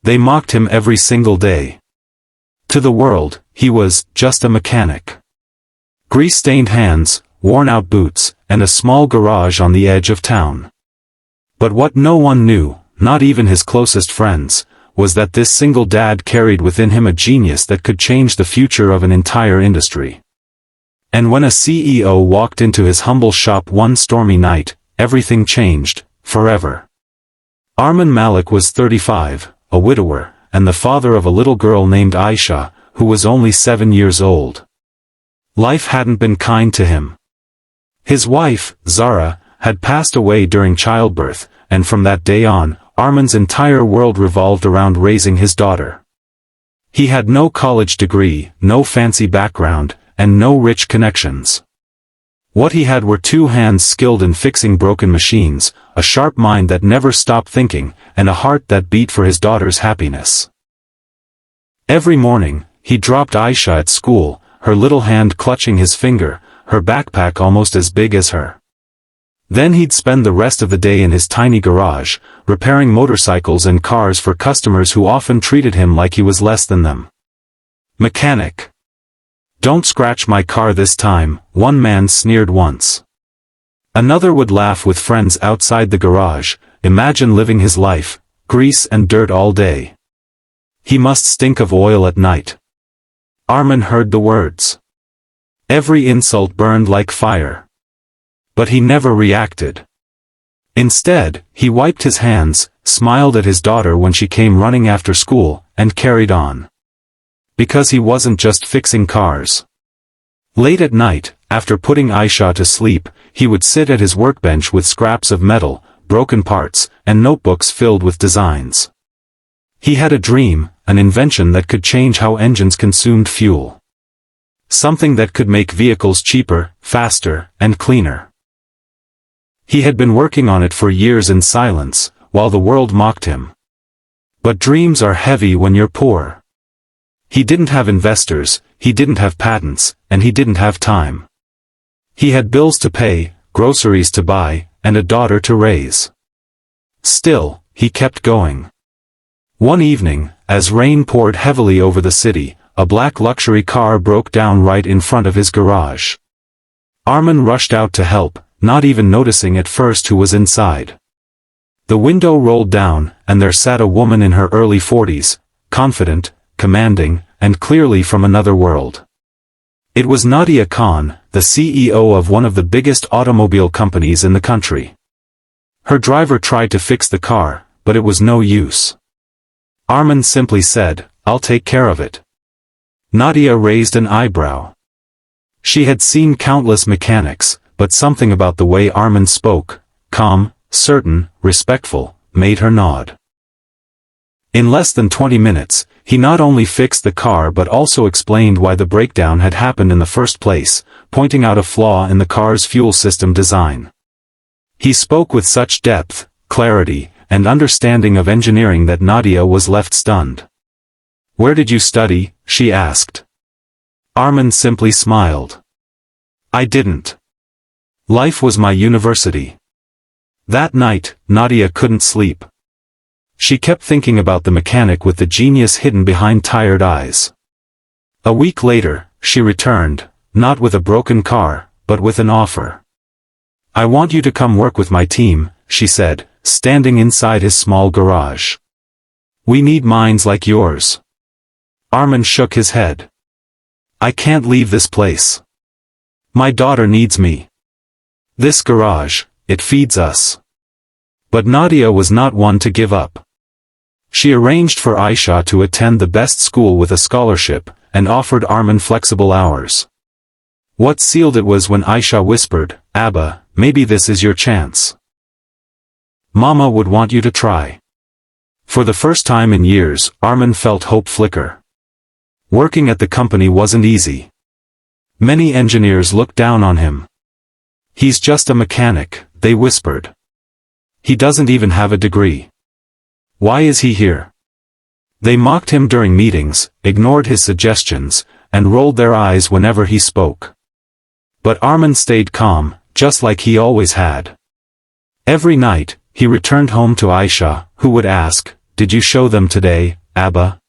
They mocked him every single day. To the world, he was just a mechanic. Grease-stained hands, worn-out boots, and a small garage on the edge of town. But what no one knew, not even his closest friends, was that this single dad carried within him a genius that could change the future of an entire industry. And when a CEO walked into his humble shop one stormy night, everything changed, forever. Arman Malik was 35, a widower, and the father of a little girl named Aisha, who was only 7 years old. Life hadn't been kind to him. His wife, Zara, had passed away during childbirth, and from that day on, Arman's entire world revolved around raising his daughter. He had no college degree, no fancy background, and no rich connections. What he had were 2 hands skilled in fixing broken machines, a sharp mind that never stopped thinking, and a heart that beat for his daughter's happiness. Every morning, he dropped Aisha at school, her little hand clutching his finger, her backpack almost as big as her. Then he'd spend the rest of the day in his tiny garage, repairing motorcycles and cars for customers who often treated him like he was less than them. "Mechanic. Don't scratch my car this time," one man sneered once. Another would laugh with friends outside the garage, imagine living his life, grease and dirt all day. He must stink of oil at night. Arman heard the words. Every insult burned like fire. But he never reacted. Instead, he wiped his hands, smiled at his daughter when she came running after school, and carried on. Because he wasn't just fixing cars. Late at night, after putting Aisha to sleep, he would sit at his workbench with scraps of metal, broken parts, and notebooks filled with designs. He had a dream, an invention that could change how engines consumed fuel. Something that could make vehicles cheaper, faster, and cleaner. He had been working on it for years in silence, while the world mocked him. But dreams are heavy when you're poor. He didn't have investors, he didn't have patents, and he didn't have time. He had bills to pay, groceries to buy, and a daughter to raise. Still, he kept going. One evening, as rain poured heavily over the city, a black luxury car broke down right in front of his garage. Arman rushed out to help, not even noticing at first who was inside. The window rolled down, and there sat a woman in her early 40s, confident, commanding, and clearly from another world. It was Nadia Khan, the CEO of one of the biggest automobile companies in the country. Her driver tried to fix the car, but it was no use. Arman simply said, "I'll take care of it." Nadia raised an eyebrow. She had seen countless mechanics, but something about the way Arman spoke, calm, certain, respectful, made her nod. In less than 20 minutes, he not only fixed the car but also explained why the breakdown had happened in the first place, pointing out a flaw in the car's fuel system design. He spoke with such depth, clarity, and understanding of engineering that Nadia was left stunned. "Where did you study?" she asked. Arman simply smiled. "I didn't. Life was my university." That night, Nadia couldn't sleep. She kept thinking about the mechanic with the genius hidden behind tired eyes. A week later, she returned, not with a broken car, but with an offer. "I want you to come work with my team," she said, standing inside his small garage. "We need minds like yours." Arman shook his head. "I can't leave this place. My daughter needs me. This garage, it feeds us." But Nadia was not one to give up. She arranged for Aisha to attend the best school with a scholarship, and offered Arman flexible hours. What sealed it was when Aisha whispered, "Abba, maybe this is your chance. Mama would want you to try." For the first time in years, Arman felt hope flicker. Working at the company wasn't easy. Many engineers looked down on him. "He's just a mechanic," they whispered. "He doesn't even have a degree. Why is he here?" They mocked him during meetings, ignored his suggestions, and rolled their eyes whenever he spoke. But Arman stayed calm, just like he always had. Every night, he returned home to Aisha, who would ask, did you show them today, Abba?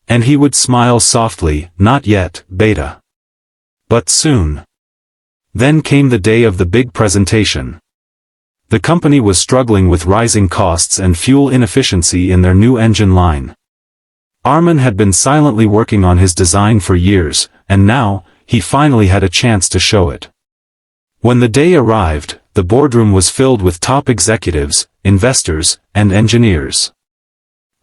And he would smile softly, not yet, Beta. But soon. Then came the day of the big presentation. The company was struggling with rising costs and fuel inefficiency in their new engine line. Armin had been silently working on his design for years, and now, he finally had a chance to show it. When the day arrived, the boardroom was filled with top executives, investors, and engineers.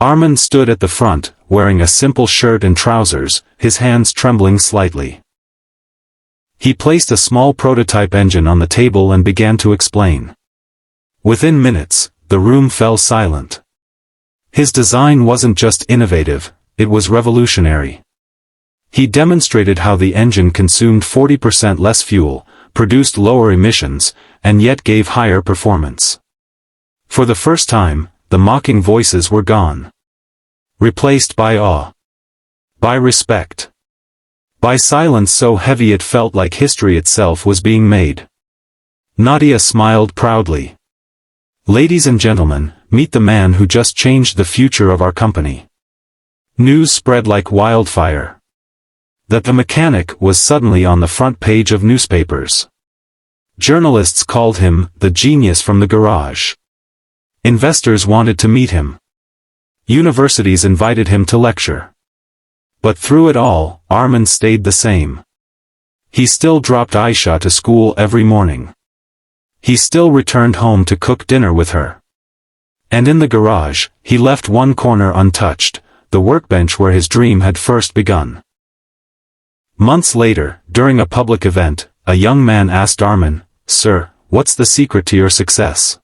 Armin stood at the front, wearing a simple shirt and trousers, his hands trembling slightly. He placed a small prototype engine on the table and began to explain. Within minutes, the room fell silent. His design wasn't just innovative, it was revolutionary. He demonstrated how the engine consumed 40% less fuel, produced lower emissions, and yet gave higher performance. For the first time, the mocking voices were gone. Replaced by awe. By respect. By silence so heavy it felt like history itself was being made. Nadia smiled proudly. Ladies and gentlemen, meet the man who just changed the future of our company. News spread like wildfire. That the mechanic was suddenly on the front page of newspapers. Journalists called him the genius from the garage. Investors wanted to meet him. Universities invited him to lecture. But through it all, Armin stayed the same. He still dropped Aisha to school every morning. He still returned home to cook dinner with her. And in the garage, he left one corner untouched, the workbench where his dream had first begun. Months later, during a public event, a young man asked Armin, "Sir, what's the secret to your success?"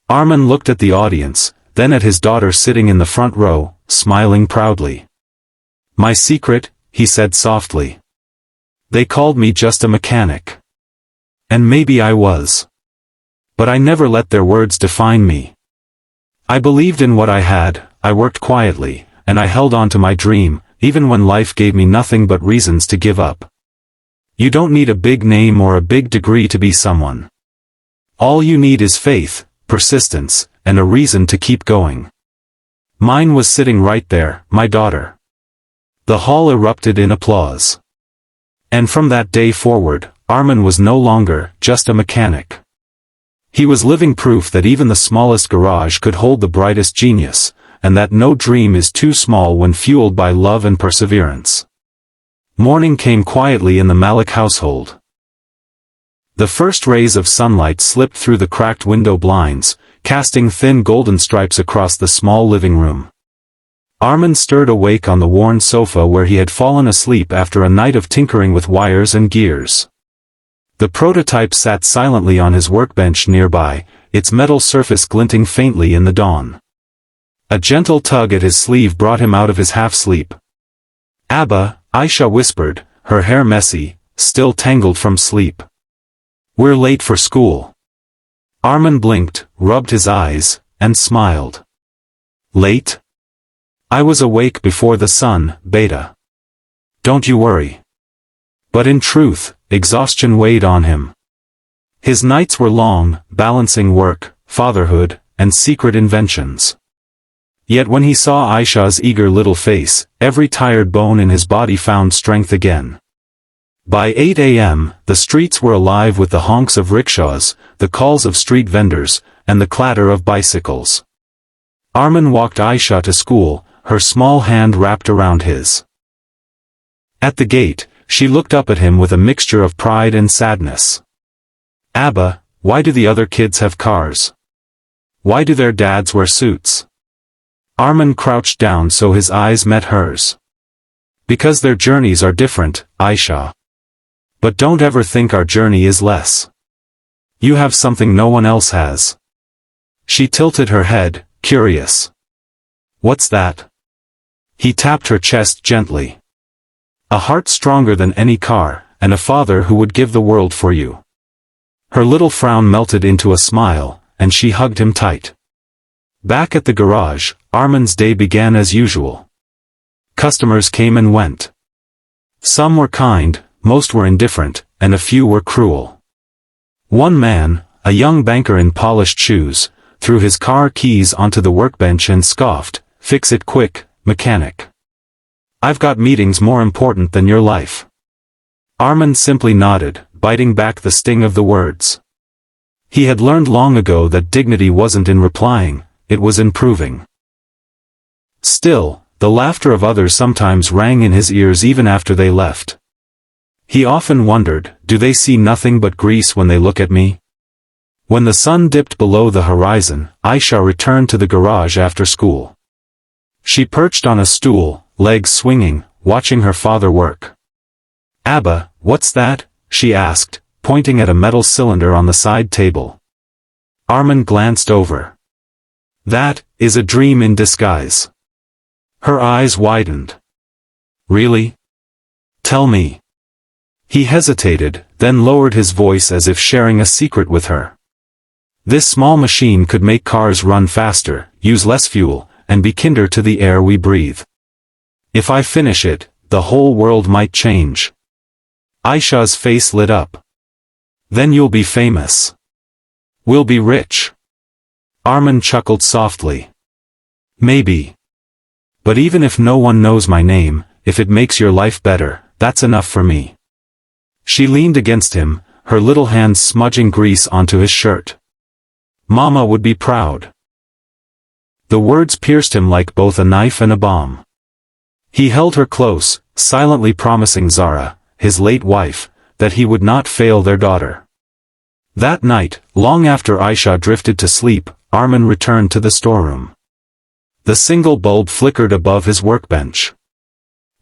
Armin looked at the audience, then at his daughter sitting in the front row, smiling proudly. "My secret," he said softly. "They called me just a mechanic. And maybe I was. But I never let their words define me. I believed in what I had, I worked quietly, and I held on to my dream, even when life gave me nothing but reasons to give up. You don't need a big name or a big degree to be someone. All you need is faith, persistence, and a reason to keep going." Mine was sitting right there, my daughter. The hall erupted in applause. And from that day forward, Armin was no longer just a mechanic. He was living proof that even the smallest garage could hold the brightest genius, and that no dream is too small when fueled by love and perseverance. Morning came quietly in the Malik household. The first rays of sunlight slipped through the cracked window blinds, casting thin golden stripes across the small living room. Armin stirred awake on the worn sofa where he had fallen asleep after a night of tinkering with wires and gears. The prototype sat silently on his workbench nearby, its metal surface glinting faintly in the dawn. A gentle tug at his sleeve brought him out of his half-sleep. "Abba," Aisha whispered, her hair messy, still tangled from sleep. "We're late for school." Armin blinked, rubbed his eyes, and smiled. "Late? I was awake before the sun, Beta. Don't you worry." But in truth, exhaustion weighed on him. His nights were long, balancing work, fatherhood, and secret inventions. Yet when he saw Aisha's eager little face, every tired bone in his body found strength again. By 8 a.m., the streets were alive with the honks of rickshaws, the calls of street vendors, and the clatter of bicycles. Armin walked Aisha to school, her small hand wrapped around his. At the gate, she looked up at him with a mixture of pride and sadness. "Abba, why do the other kids have cars? Why do their dads wear suits?" Armin crouched down so his eyes met hers. "Because their journeys are different, Aisha. But don't ever think our journey is less. You have something no one else has." She tilted her head, curious. "What's that?" He tapped her chest gently. "A heart stronger than any car, and a father who would give the world for you." Her little frown melted into a smile, and she hugged him tight. Back at the garage, Armin's day began as usual. Customers came and went. Some were kind, most were indifferent, and a few were cruel. One man, a young banker in polished shoes, threw his car keys onto the workbench and scoffed, "Fix it quick, mechanic. I've got meetings more important than your life." Armin simply nodded, biting back the sting of the words. He had learned long ago that dignity wasn't in replying, it was in proving. Still, the laughter of others sometimes rang in his ears even after they left. He often wondered, do they see nothing but grease when they look at me? When the sun dipped below the horizon, Aisha returned to the garage after school. She perched on a stool, legs swinging, watching her father work. "Abba, what's that?" she asked, pointing at a metal cylinder on the side table. Armin glanced over. "That is a dream in disguise." Her eyes widened. "Really? Tell me." He hesitated, then lowered his voice as if sharing a secret with her. "This small machine could make cars run faster, use less fuel, and be kinder to the air we breathe. If I finish it, the whole world might change." Aisha's face lit up. "Then you'll be famous. We'll be rich." Armin chuckled softly. "Maybe. But even if no one knows my name, if it makes your life better, that's enough for me." She leaned against him, her little hands smudging grease onto his shirt. "Mama would be proud." The words pierced him like both a knife and a bomb. He held her close, silently promising Zara, his late wife, that he would not fail their daughter. That night, long after Aisha drifted to sleep, Armin returned to the storeroom. The single bulb flickered above his workbench.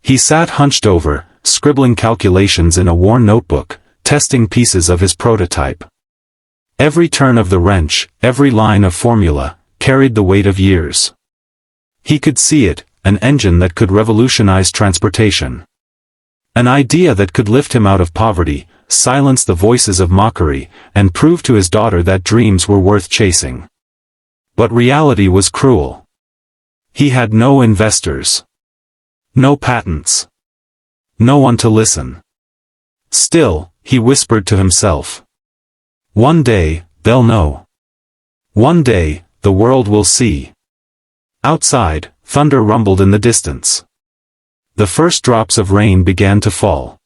He sat hunched over, scribbling calculations in a worn notebook, testing pieces of his prototype. Every turn of the wrench, every line of formula, carried the weight of years. He could see it, an engine that could revolutionize transportation. An idea that could lift him out of poverty, silence the voices of mockery, and prove to his daughter that dreams were worth chasing. But reality was cruel. He had no investors. No patents. No one to listen. Still, he whispered to himself. One day, they'll know. One day, the world will see. Outside, thunder rumbled in the distance. The first drops of rain began to fall.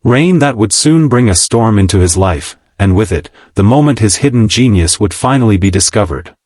Rain that would soon bring a storm into his life, and with it, the moment his hidden genius would finally be discovered.